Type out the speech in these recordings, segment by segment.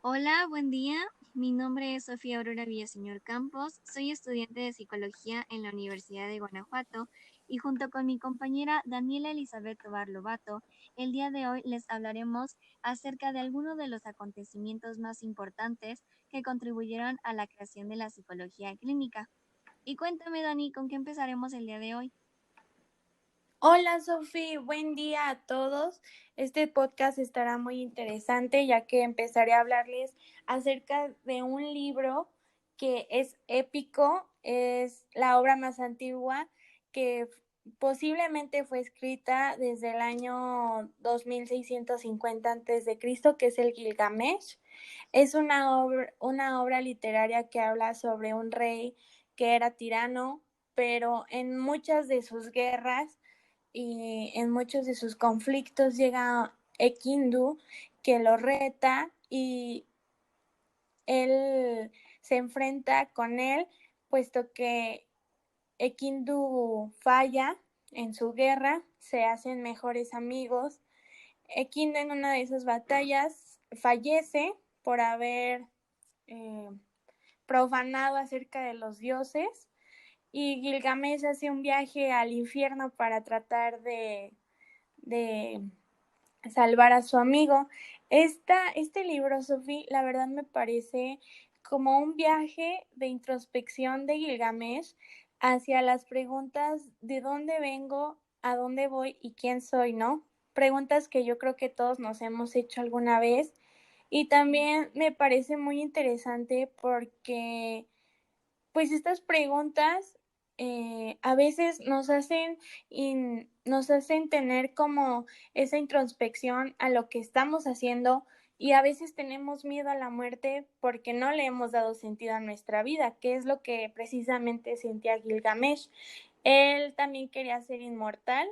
Hola, buen día. Mi nombre es Sofía Aurora Villaseñor Campos. Soy estudiante de psicología en la Universidad de Guanajuato y junto con mi compañera Daniela Elizabeth Tobar Lobato, el día de hoy les hablaremos acerca de algunos de los acontecimientos más importantes que contribuyeron a la creación de la psicología clínica. Y cuéntame, Dani, ¿con qué empezaremos el día de hoy? Hola Sofi, buen día a todos. Este podcast estará muy interesante ya que empezaré a hablarles acerca de un libro que es épico, es la obra más antigua que posiblemente fue escrita desde el año 2650 a.C., que es el Gilgamesh. Es una obra literaria que habla sobre un rey que era tirano, pero en muchas de sus guerras y en muchos de sus conflictos llega Ekindu, que lo reta y él se enfrenta con él, puesto que Ekindu falla en su guerra, se hacen mejores amigos. Ekindu en una de esas batallas fallece por haber eh, profanado acerca de los dioses y Gilgamesh hace un viaje al infierno para tratar de salvar a su amigo. Este libro, Sophie, la verdad me parece como un viaje de introspección de Gilgamesh hacia las preguntas de dónde vengo, a dónde voy y quién soy, ¿no? Preguntas que yo creo que todos nos hemos hecho alguna vez. Y también me parece muy interesante porque pues estas preguntas a veces nos hacen tener como esa introspección a lo que estamos haciendo y a veces tenemos miedo a la muerte porque no le hemos dado sentido a nuestra vida, que es lo que precisamente sentía Gilgamesh. Él también quería ser inmortal,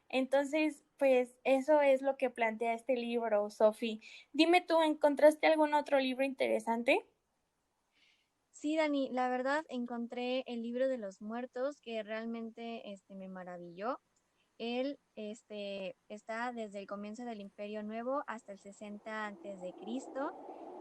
entonces pues eso es lo que plantea este libro, Sophie. Dime tú, ¿encontraste algún otro libro interesante? Sí, Dani, la verdad encontré el libro de los muertos que realmente me maravilló. Él está desde el comienzo del Imperio Nuevo hasta el 60 antes de Cristo.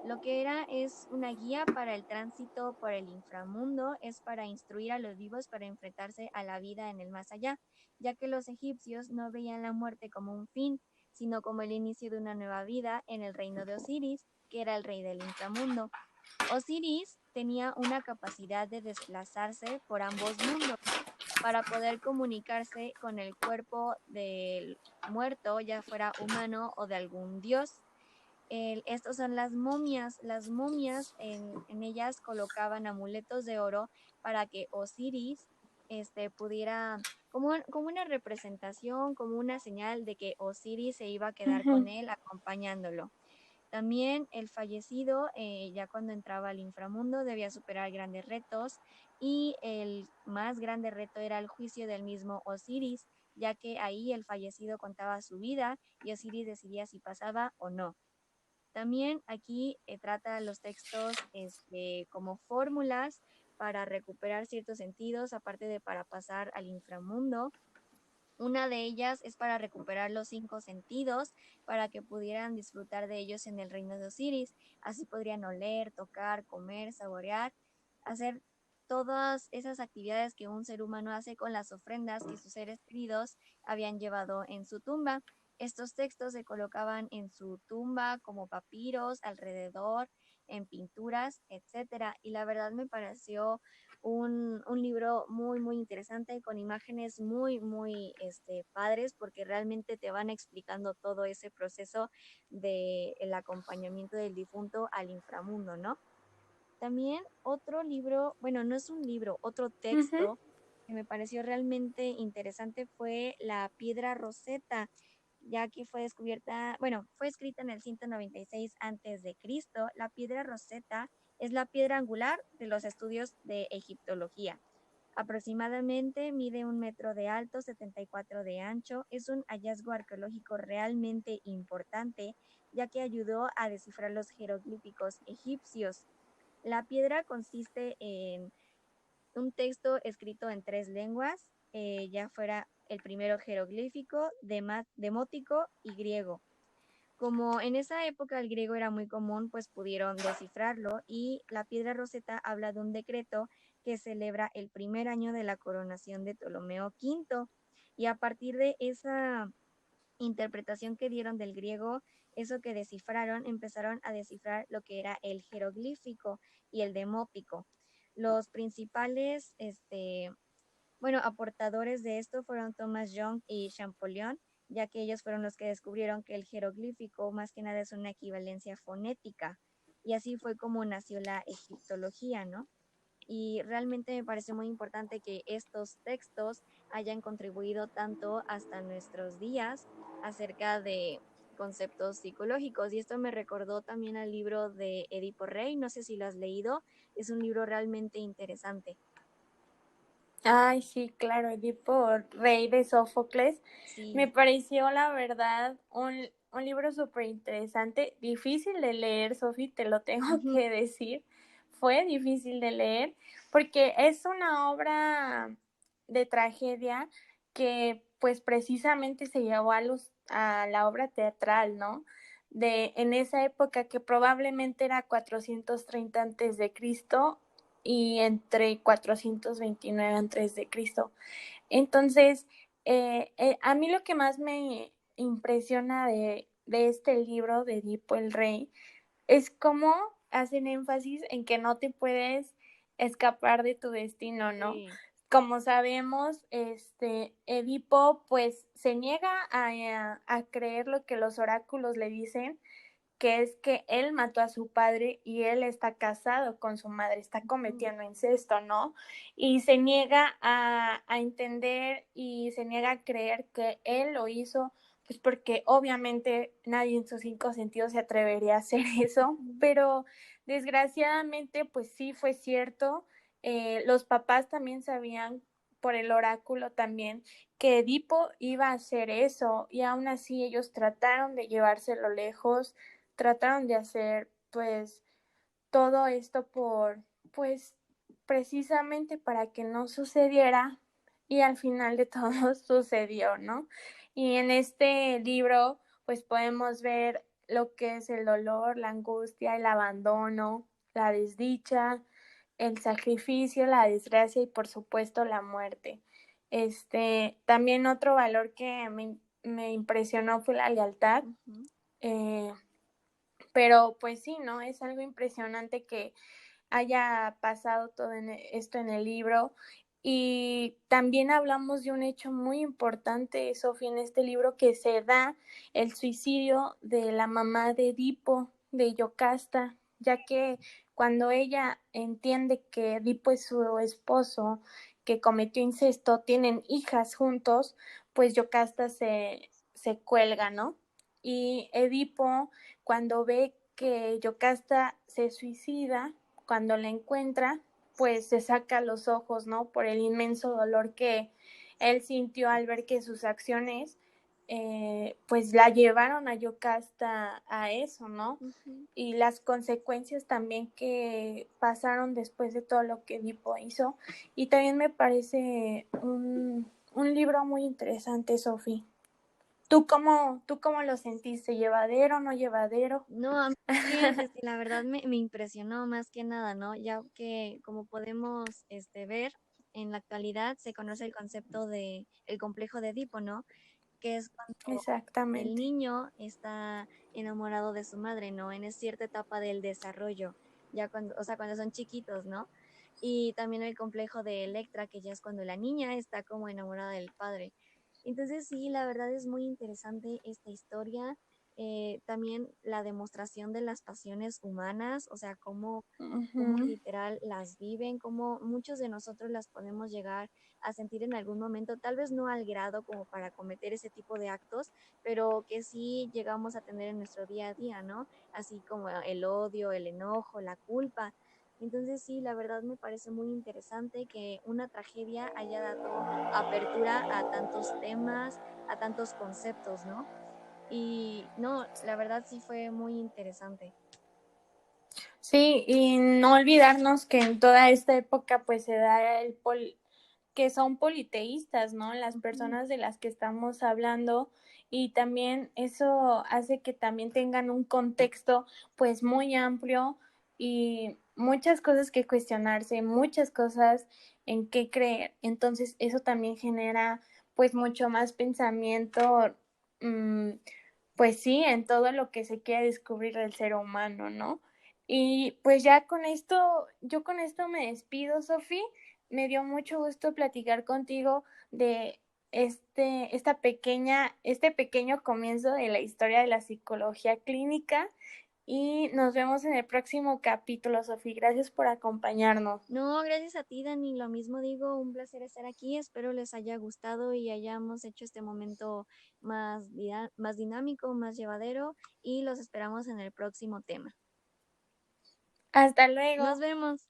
Lo que era es una guía para el tránsito por el inframundo, es para instruir a los vivos para enfrentarse a la vida en el más allá, ya que los egipcios no veían la muerte como un fin, sino como el inicio de una nueva vida en el reino de Osiris, que era el rey del inframundo. Osiris tenía una capacidad de desplazarse por ambos mundos para poder comunicarse con el cuerpo del muerto, ya fuera humano o de algún dios. Estos son las momias. Las momias en ellas colocaban amuletos de oro para que Osiris pudiera, como una representación, como una señal de que Osiris se iba a quedar con Ujú. él acompañándolo. También el fallecido, ya cuando entraba al inframundo, debía superar grandes retos y el más grande reto era el juicio del mismo Osiris, ya que ahí el fallecido contaba su vida y Osiris decidía si pasaba o no. También aquí trata los textos como fórmulas para recuperar ciertos sentidos, aparte de para pasar al inframundo. Una de ellas es para recuperar los cinco sentidos, para que pudieran disfrutar de ellos en el reino de Osiris. Así podrían oler, tocar, comer, saborear, hacer todas esas actividades que un ser humano hace con las ofrendas que sus seres queridos habían llevado en su tumba. Estos textos se colocaban en su tumba como papiros, alrededor, en pinturas, etcétera. Y la verdad me pareció un libro muy, muy interesante con imágenes muy, muy padres porque realmente te van explicando todo ese proceso del acompañamiento del difunto al inframundo, ¿no? También otro libro, bueno, no es un libro, otro Ujú. texto que me pareció realmente interesante fue La Piedra Roseta, ya que fue descubierta, bueno, fue escrita en el 196 antes de Cristo. La Piedra Roseta es la piedra angular de los estudios de egiptología. Aproximadamente mide 1 metro de alto, 74 de ancho. Es un hallazgo arqueológico realmente importante, ya que ayudó a descifrar los jeroglíficos egipcios. La piedra consiste en un texto escrito en tres lenguas, ya fuera el primero jeroglífico, demótico y griego. Como en esa época el griego era muy común, pues pudieron descifrarlo y la piedra Rosetta habla de un decreto que celebra el primer año de la coronación de Ptolomeo V. Y a partir de esa interpretación que dieron del griego, eso que descifraron, empezaron a descifrar lo que era el jeroglífico y el demótico. Los principales, bueno, aportadores de esto fueron Thomas Young y Champollion, ya que ellos fueron los que descubrieron que el jeroglífico más que nada es una equivalencia fonética. Y así fue como nació la egiptología, ¿no? Y realmente me parece muy importante que estos textos hayan contribuido tanto hasta nuestros días acerca de conceptos psicológicos. Y esto me recordó también al libro de Edipo Rey, no sé si lo has leído, es un libro realmente interesante. Ay, sí, claro, Edipo Rey de Sófocles. Me Sí. pareció, la verdad, un libro súper interesante, difícil de leer, Sofi, te lo tengo Ujú. que decir. Fue difícil de leer porque es una obra de tragedia que pues precisamente se llevó a la obra teatral, ¿no? En esa época que probablemente era 430 antes de Cristo y entre 429 antes de Cristo. Entonces, a mí lo que más me impresiona de este libro de Edipo el Rey es cómo hacen énfasis en que no te puedes escapar de tu destino, ¿no? Sí. Como sabemos, Edipo pues se niega a creer lo que los oráculos le dicen, que es que él mató a su padre y él está casado con su madre, está cometiendo incesto, ¿no? Y se niega a entender y se niega a creer que él lo hizo, pues porque obviamente nadie en sus cinco sentidos se atrevería a hacer eso, pero desgraciadamente pues sí fue cierto. Los papás también sabían por el oráculo también que Edipo iba a hacer eso y aún así ellos trataron de llevárselo lejos, trataron de hacer pues todo esto pues precisamente para que no sucediera y al final de todo sucedió, ¿no? Y en este libro pues podemos ver lo que es el dolor, la angustia, el abandono, la desdicha, el sacrificio, la desgracia y por supuesto la muerte. También otro valor que me impresionó fue la lealtad. Uh-huh. eh, pero pues sí, ¿no? Es algo impresionante que haya pasado todo esto en el libro. Y también hablamos de un hecho muy importante, Sofía, en este libro que se da el suicidio de la mamá de Edipo, de Yocasta, ya que cuando ella entiende que Edipo es su esposo, que cometió incesto, tienen hijas juntos, pues Yocasta se cuelga, ¿no? Y Edipo, cuando ve que Yocasta se suicida, cuando la encuentra, pues se saca los ojos, ¿no? Por el inmenso dolor que él sintió al ver que sus acciones, pues la llevaron a Yocasta a eso, ¿no? Uh-huh. Y las consecuencias también que pasaron después de todo lo que Edipo hizo. Y también me parece un libro muy interesante, Sofi. Tú cómo lo sentiste? ¿Llevadero, no llevadero? No, a mí también, la verdad me impresionó más que nada, ¿no? Ya que como podemos ver, en la actualidad se conoce el concepto de el complejo de Edipo, ¿no? Que es cuando el Exactamente. niño está enamorado de su madre, ¿no? En cierta etapa del desarrollo, ya cuando, o sea, cuando son chiquitos, ¿no? Y también el complejo de Electra, que ya es cuando la niña está como enamorada del padre. Entonces sí, la verdad es muy interesante esta historia. También la demostración de las pasiones humanas, o sea, cómo Uh-huh. literal las viven, cómo muchos de nosotros las podemos llegar a sentir en algún momento, tal vez no al grado como para cometer ese tipo de actos, pero que sí llegamos a tener en nuestro día a día, ¿no? Así como el odio, el enojo, la culpa. Entonces sí, la verdad me parece muy interesante que una tragedia haya dado apertura a tantos temas, a tantos conceptos, ¿no? Y no, la verdad sí fue muy interesante. Sí, y no olvidarnos que en toda esta época pues se da que son politeístas, ¿no? Las Ujú. personas de las que estamos hablando y también eso hace que también tengan un contexto pues muy amplio y muchas cosas que cuestionarse, muchas cosas en qué creer. Entonces eso también genera pues mucho más pensamiento, pues sí, en todo lo que se quiere descubrir del ser humano, ¿no? Y pues ya con esto, yo con esto me despido, Sofi. Me dio mucho gusto platicar contigo de este pequeño comienzo de la historia de la psicología clínica y nos vemos en el próximo capítulo, Sofi. Gracias por acompañarnos. No, gracias a ti, Dani. Lo mismo digo, un placer estar aquí. Espero les haya gustado y hayamos hecho este momento más dinámico, más llevadero y los esperamos en el próximo tema. Hasta Nos luego. vemos.